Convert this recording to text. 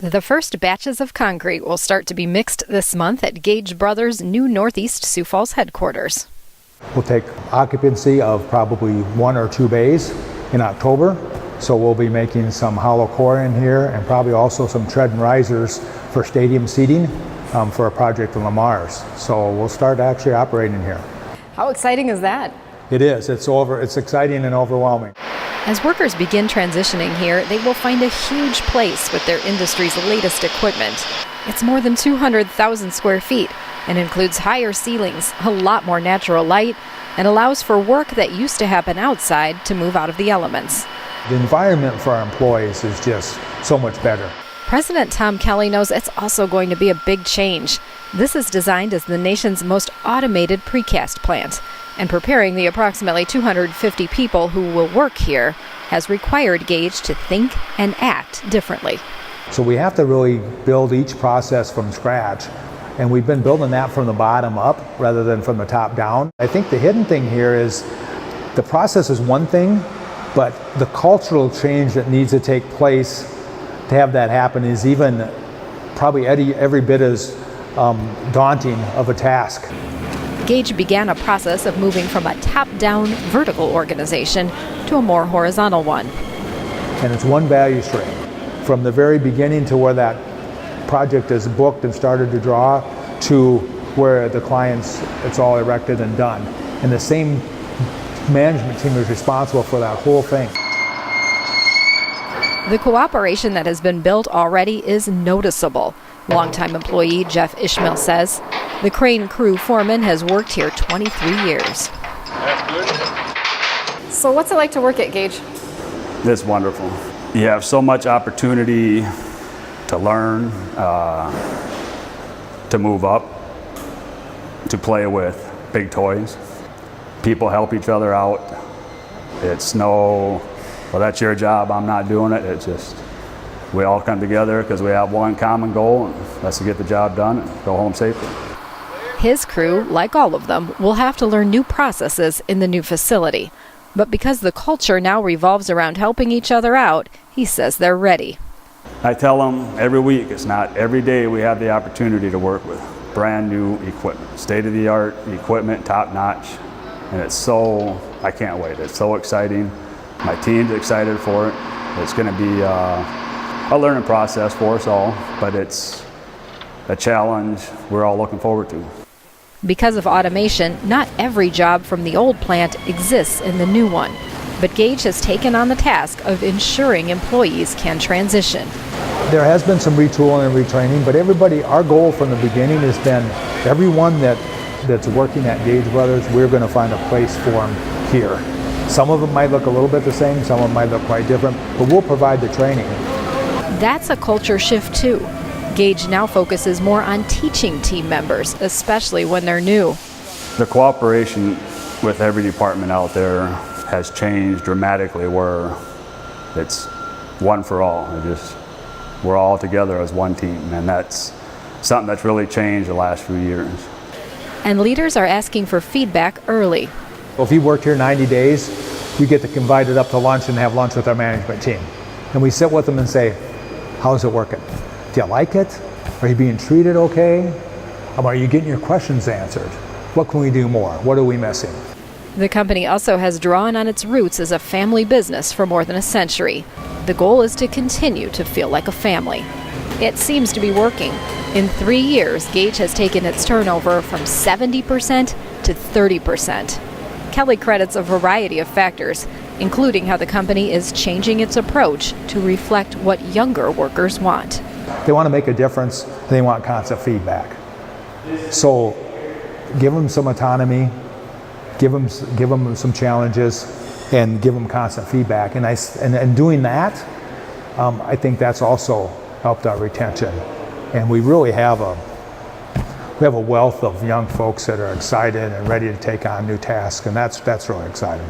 The first batches of concrete will start to be mixed this month at Gage Brothers' new Northeast Sioux Falls headquarters. We'll take occupancy of probably 1 or 2 bays in October. So we'll be making some hollow core in here and probably also some tread and risers for stadium seating for a project in Lamar's. So we'll start actually operating here. How exciting is that? It is. It's exciting and overwhelming. As workers begin transitioning here, they will find a huge place with their industry's latest equipment. It's more than 200,000 square feet and includes higher ceilings, a lot more natural light, and allows for work that used to happen outside to move out of the elements. The environment for our employees is just so much better. President Tom Kelly knows it's also going to be a big change. This is designed as the nation's most automated precast plant, and preparing the approximately 250 people who will work here has required Gage to think and act differently. So we have to really build each process from scratch, and we've been building that from the bottom up rather than from the top down. I think the hidden thing here is the process is one thing, but the cultural change that needs to take place to have that happen is even probably every bit as daunting of a task. Gage began a process of moving from a top-down vertical organization to a more horizontal one. And it's one value stream. From the very beginning to where that project is booked and started to draw to where the clients, it's all erected and done. And the same management team is responsible for that whole thing. The cooperation that has been built already is noticeable. Longtime employee Jeff Ishmael says the crane crew foreman has worked here 23 years. That's good. So what's it like to work at Gage? It's wonderful. You have so much opportunity to learn, to move up, to play with big toys. People help each other out. It's no, well, that's your job, I'm not doing it. It's just, we all come together because we have one common goal, and that's to get the job done and go home safely. His crew, like all of them, will have to learn new processes in the new facility. But because the culture now revolves around helping each other out, he says they're ready. I tell them every week, it's not every day we have the opportunity to work with brand new equipment, state-of-the-art equipment, top-notch. And it's so, I can't wait. It's so exciting. My team's excited for it. It's going to be a learning process for us all, but it's a challenge we're all looking forward to. Because of automation, not every job from the old plant exists in the new one. But Gage has taken on the task of ensuring employees can transition. There has been some retooling and retraining, but everybody, our goal from the beginning has been everyone that's working at Gage Brothers, we're going to find a place for them here. Some of them might look a little bit the same, some of them might look quite different, but we'll provide the training. That's a culture shift too. Gage now focuses more on teaching team members, especially when they're new. The cooperation with every department out there has changed dramatically, where it's one for all. We're all together as one team, and that's something that's really changed the last few years. And leaders are asking for feedback early. Well, if you worked here 90 days, you get invited up to lunch and have lunch with our management team. And we sit with them and say, how's it working? Do you like it? Are you being treated okay? Are you getting your questions answered? What can we do more? What are we missing? The company also has drawn on its roots as a family business for more than a century. The goal is to continue to feel like a family. It seems to be working. In 3 years, Gage has taken its turnover from 70% to 30%. Kelly credits a variety of factors, including how the company is changing its approach to reflect what younger workers want. They want to make a difference, and they want constant feedback. So give them some autonomy, give them some challenges, and give them constant feedback. And doing that, I think that's also helped our retention. And we really have a wealth of young folks that are excited and ready to take on new tasks, and that's really exciting.